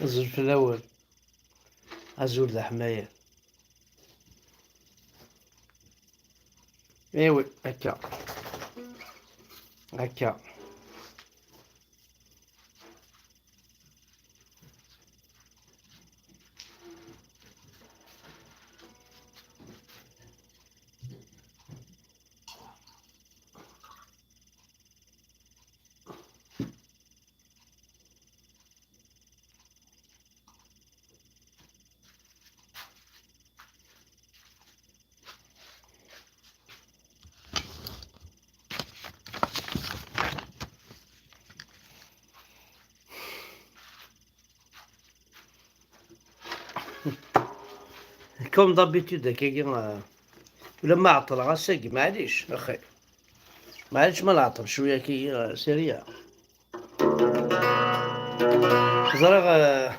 الزوج في الأول. الزول ذا حماية. ايوي هكا. هكا. كوم دابيتود هكاكي ولما عطل غاساكي معليش اخي. معليش ما نعطل شوية كي سريع. زرا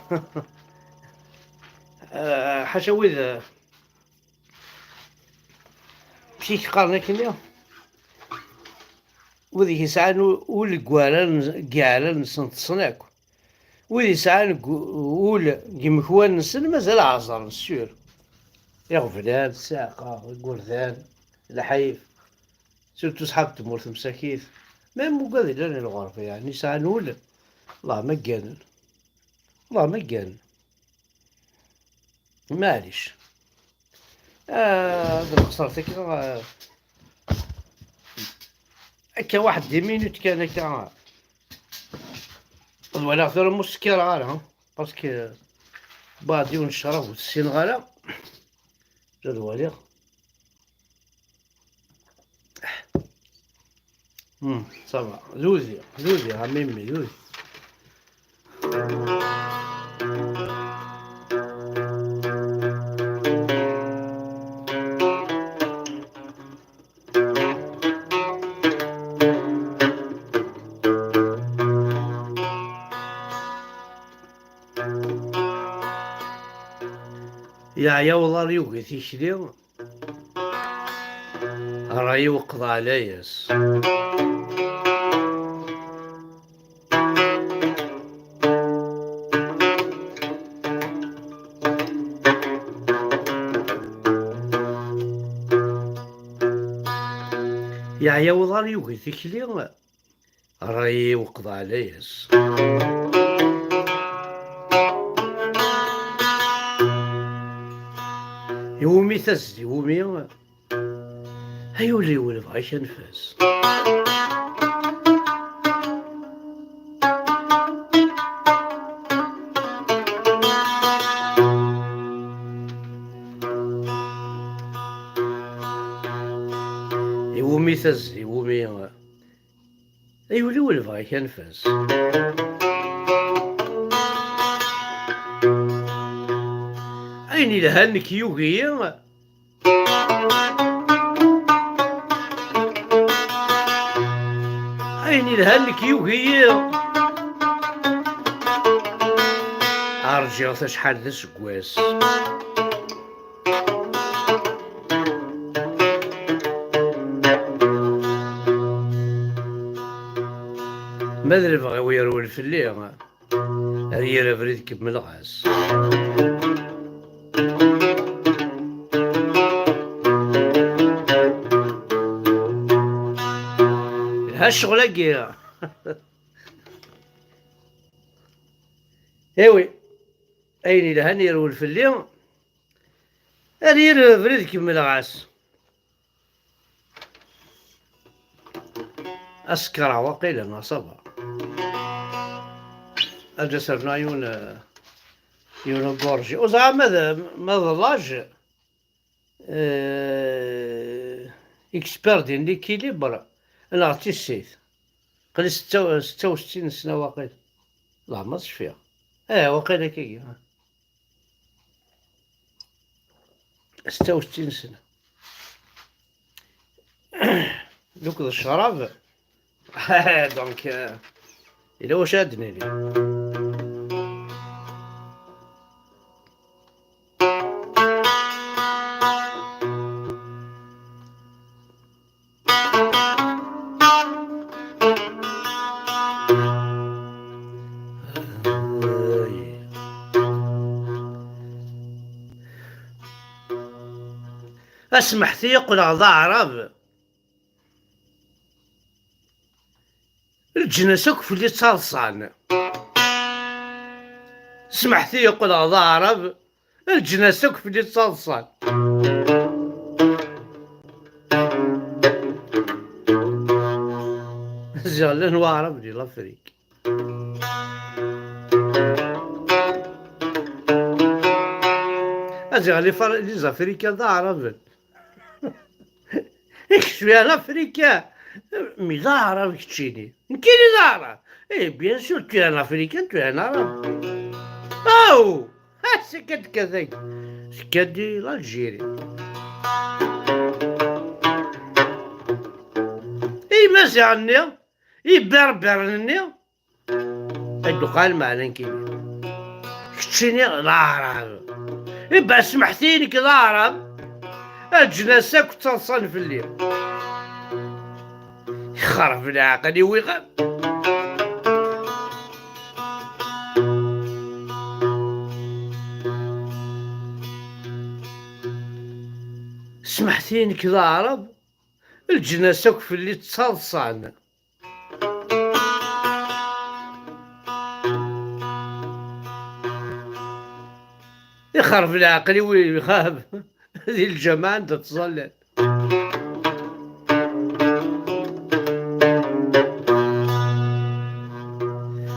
حاشا ويذ مشيت قارنا كيميا وذي يسعان ول قالن نسن تصناك وذي يسعان ول قمكوان نسن مازال عصر نسير يغفلان الساقة القرذان الحيف سيرتو صحاب تمورت مساكيت ميم مو قادر لنا الغرفة يعني يسعان ول الله ما قانن الله ما قانن معليش. هذا خسرتك هكا واحد دي مينوت كان هكا ولا غير مسكر غالا باسكو بادي ونشرب والسين غالا جا الوالي. صافا زوزي ها ميمي زوزي. يا والله ريوقي تيشري راه يوقظ علياس. يا والله ريوقي تيشري راه يوقظ علياس. يومي تسدي يومي هيولي ولف عايش نفاس. يومي تسدي يومي هيولي ولف عايش نفاس. عيني لهانك يوغي عيني لهانك يوغي ارجع شحال ذا سكواس. ماذا بغا ويرول فلي هذه فريد كب من الغاز. هالشغلة ايوي ايني لهاني يرول فلي هذه فريد كب من الغاز. اسكر وقيلا نصبها الجسر يون غورجي وزعما ماذا لاج اكسبير ديال ليكيليبر الارتيستيت قال 66 سنه واقيلا. لا ما فيها واقيلا كي 66 سنه. دوك الشراب دونك إلا واش عندنا لي اسمح يقول هذا عرب الجنسك في اللي تصلصان. سمح يقول هذا عرب الجنسك في اللي تصلصان. زعلان وعرب ديال لافريك. أجي لي زافريكا ذا عرب. شوية لافريكا مي ذا عرب كتشيني نكيني ذا عرب. اي بيان سور تو ان افريكان تو ان عرب. او سكت كذاك سكت دي الجيري. اي ماشي عني اي بربرني الدخان معنا نكيني كتشيني ذا عرب. اي با سمحتيني كذا عرب الجناسة كنت تصن في الليل يخرب العقل ويغاب. سمحتيني كذا عرب الجناسة في اللي تصلصان. يخرب العقل ويغاب. هذه الجماعة تتظلل.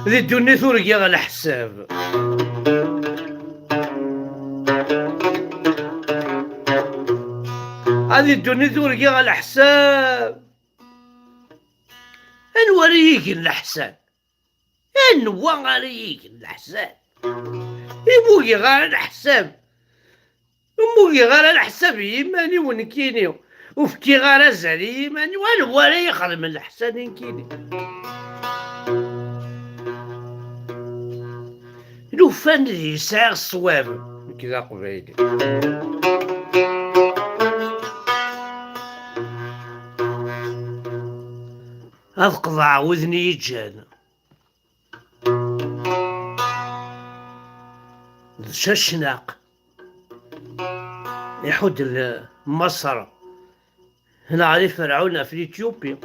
ذي الدنيا ثورية على حساب. هذه الدنيا ثورية على حساب. انوريك الحساب انوا غاريك الحساب. يبوكي غير الحساب اموكي غير الحساب يماني ونكيني وفكي غير زالي يماني والو ولا يخرج من الحسن ينكيني. لو فان يسعى الصواب كذا قبيلي. هذا قضاع وذني يجانا ششناق يحود مصر هنا علي فرعون في اثيوبيا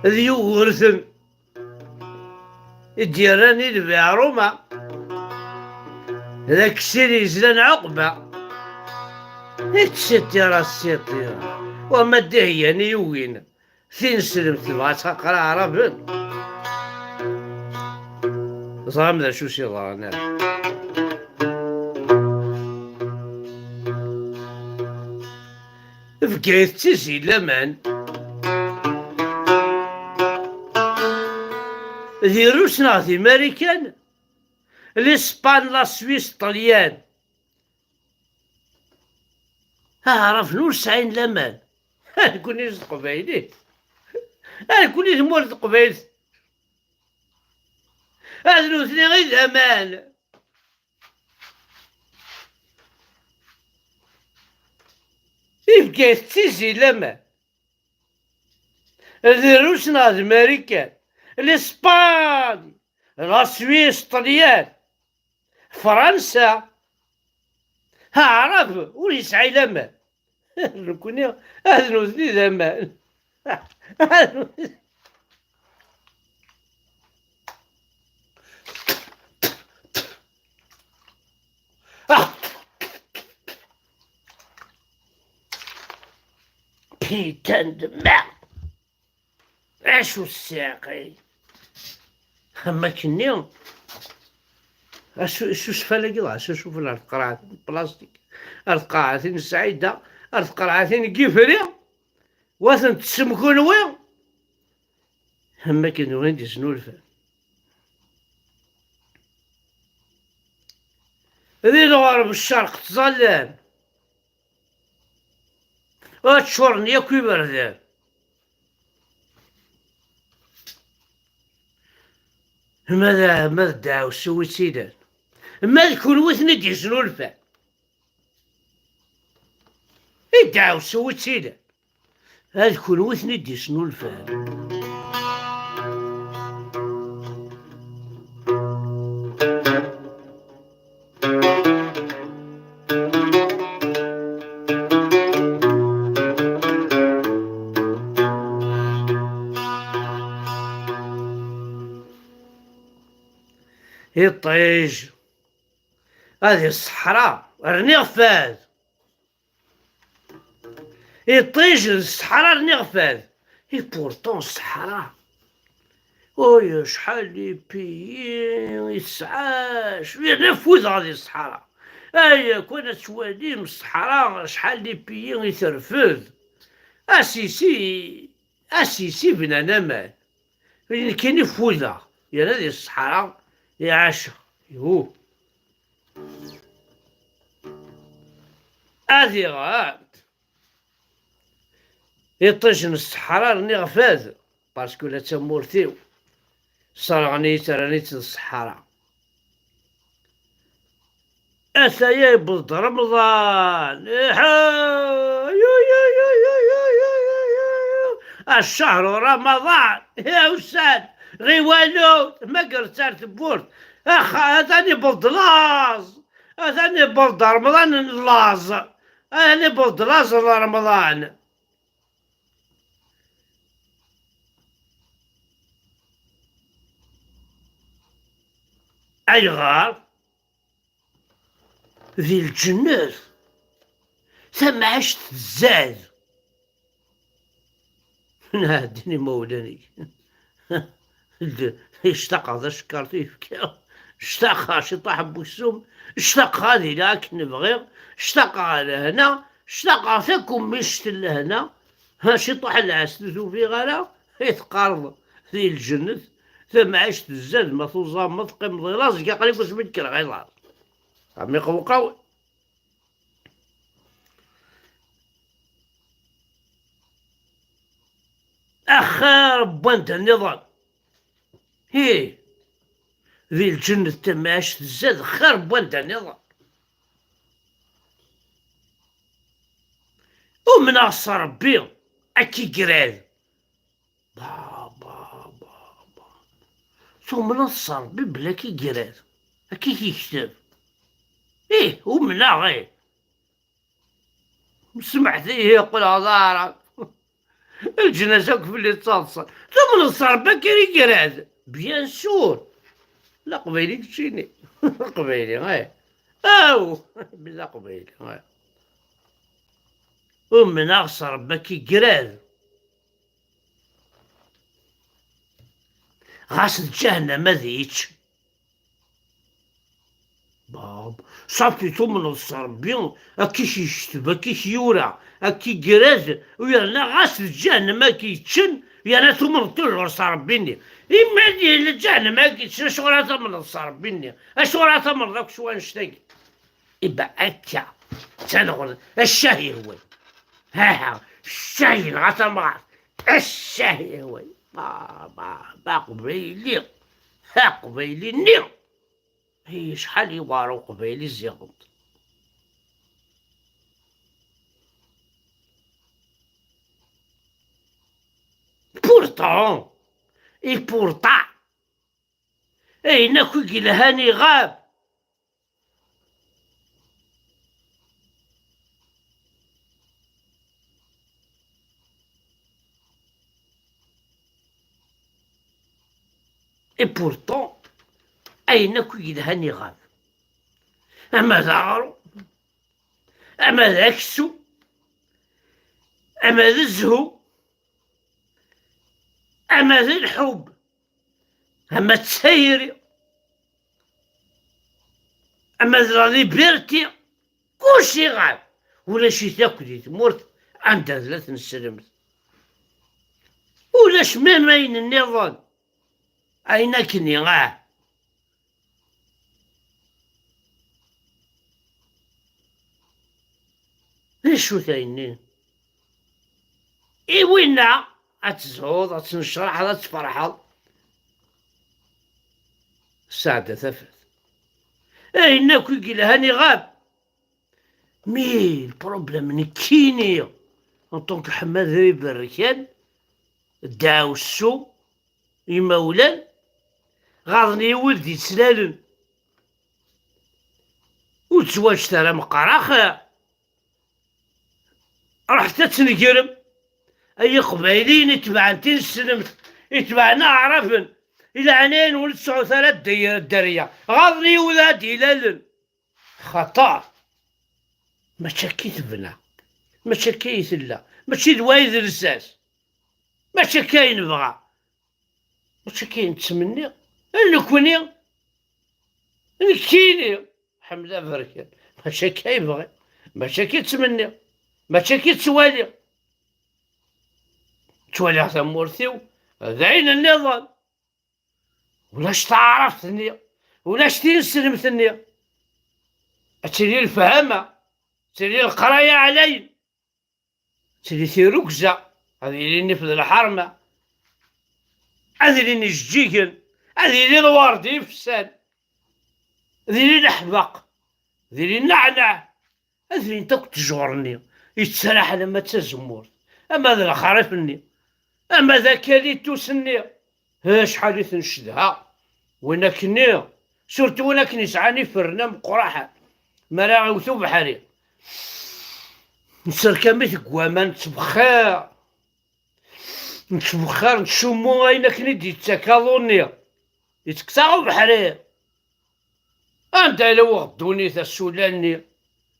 ذي ورثن الديراني لبيع روما ذاك السير يزلان عقبة اتشتي راسي وما دهياني يوين فين سلمت بغا تقرا عربي ظلام ذا شو سي ظلام. فكيت تيزي لمان ذي روسنا ذي ماريكان الاسبان لا سويس طليان عرف نور سعين لمان. كوني قبايلي كوني مورد قبايل هذا نوثني غير امان. يبقى تيزي لما ذي روسنا ذي ماريكان الاسبان لا سويس طليان فرنسا عرب وليسعي لما. كوني هذا نوثني زمان. بيتان دماغ عاشو الساقي اما كني شو سفالك شوف الارض قرعات بلاستيك ارض قاعتين سعيده ارض قرعتين كيفري واثن تسمكون وين اما كنو وين ديسنولفا ذي الغرب الشرق تظلم وتشورني ياكو بردان ماذا دعوا سوي سيدان ما يكون وثني ديزنو الفا يدعوا سوي سيدان هذا يكون وثني ديزنو الفا. يطيج هذه الصحراء راني غفاز، يطيج الصحراء راني غفاز. اي بورتون الصحراء ويا شحال لي بيين يسعاش نفوذ هذه الصحراء. ايا كنا توالي من الصحراء شحال لي بيين يترفد. اسيسي بنانا مال كاين يفوذها يا هذه الصحراء يا عاشا يهو هذه غاد يطيجن الصحراء راني غفاز باسكو لا تمورتيو صرغنيت رانيت الصحراء. أثايا يبلد رمضان الشهر رمضان يا أستاذ غي والو ما قرتار تبورت هذاني بلد لاز، هذاني بلد رمضان لاز، هذاني بلد لاز رمضان. أي غار ذي الجنات ثم عشت الزاد نهدني مولاني اشتاق هذا شكرتي اشتاق شي طاح بوسوم، اشتاق هذه لكن نبغي، اشتاق لهنا، اشتاق فيكم مشت لهنا ها شي طاح العسل في غلا يتقارض ذي الجنة ثم عشت الزاد ما توزا ما تقيم ضلازك قريب واش بنكر غير عمي قوي. أخا ربانت النظام هي ذي الجنة تما عشت الزاد خير بوانت النظام ومن أصل ربي أكي قراد ثم من أصل ربي بلا كي قراد أكي كيكتب إيه ومن غير سمعت إيه يقول هزارة الجنازة في اللي تصلصل ثم نص ربي كي قراد بيان سور لا قبيلي كتشيني قبيلي غير أو بلا قبيلي غير ومن أغصر بكي قراد غاسل جهنم ذيك باب صافي ثم نصر بيون أكيش يشتب أكيش يورا أكي قراد ويانا غاسل جهنم كيتشن يانا ثم نطلع صار بيني إما دي الجهنم كيتشن شغلها ثم نصر بيني أشغلها ثم ذاك شو نشتاق إبا أكا تنغل الشهي هو ها الشهي غتمغات الشهي هو با قبيلي ها قبيلي نيغ هي شحال يوارو قبيلي الزيغمط بورتون اي بورتا اي ناكو هاني غاب اي بورتون أين كيد هاني غاب أما ذاغرو أما ذاكسو أما ذا الزهو أما ذا الحب أما تسيري أما ذا ليبرتي كلشي غاب ولا شي تاكلي تمورت عندها 3 سلمت ولا شمامين النظام أين كني غاب شو ثاني إي وينا أتزهوض أتنشرح أتفرحض السعادة ثفت أين كي هاني غاب مي البروبلم نكيني أنطونك حماد ذي بركان داو السو يمولان غاضني ولدي تسلالن وتزواج ترى مقراخ رحت تنقرم اي قبايلين يتبعنتين السلمت يتبعنا عرفن إلى عنين ولد 9 الدرية غاضني وذات إلى خطأ. ماشي كي تبنى، ماشي كي يثلى، ماشي دوايد الرساس، ماشي كاين بغا، ماشي كاين نتمنى نكوني نكيني حمزة بركان، ماشي كيبغي، ماشي كيتمنى، ماشي كيتوالي، توالي تمورتيو هذا عين النظام، ولاش تعرفتني ولاش تنسلمتني، تري الفهمة، تري القراية علي، تري ركزة، هذه اللي نفذ الحرمة، هذه اللي نجيكن، هذه اللي الوردي فسان، هذه اللي نحبق، هذه اللي نعنع، هذه اللي انت تجورني يتسرح لما تزمور، اما ذا خرفني، اما ذا كالي توسني، ها شحال تنشدها وين كني، سورتو وين كني سعاني فرنا مقراحة ما راه عوتو بحالي، نسر كامل قواما نتبخر نتبخر نتشمو اين كني ديتاكاظوني يتكتاغو بحالي، انت الا وغدوني تسولاني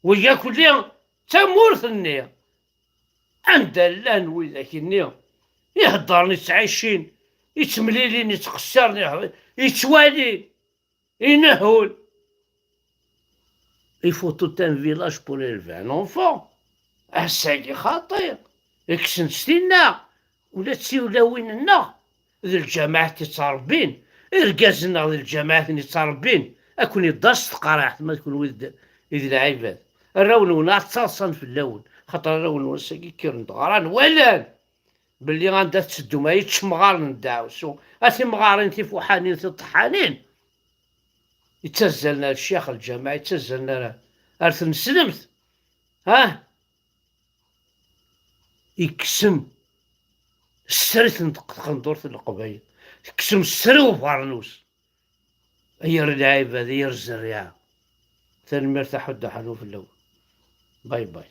ويا كلي تمورثني، عند اللان وذاك النية يهضرني تعيشين يتمليليني يتقشرني يتوالي ينهول. Il faut tout un village pour élever un enfant. الساقي خطير يكسن ستينا ولا تسي ولا ويننا ذي الجماعة تتربين الكازنا ذي الجماعة تتربين أكون يدرس تقرأت ما تكون ولد إذ العباد الراون ونا تصاصن في اللون خاطر الراون ونساقي كيرن دغران ولان باللي غندا تسدو ما يتشمغار ندعو سو أثي مغارين تيفوحانين تطحانين يتزلنا الشيخ الجماعة يتزلنا أرث نسلمت ها يكسم السرت قندورة القبايل يكسم السرو فارنوس أير العيب هذا ير الزريعة ثاني مرتاح حد حلو في اللون باي باي.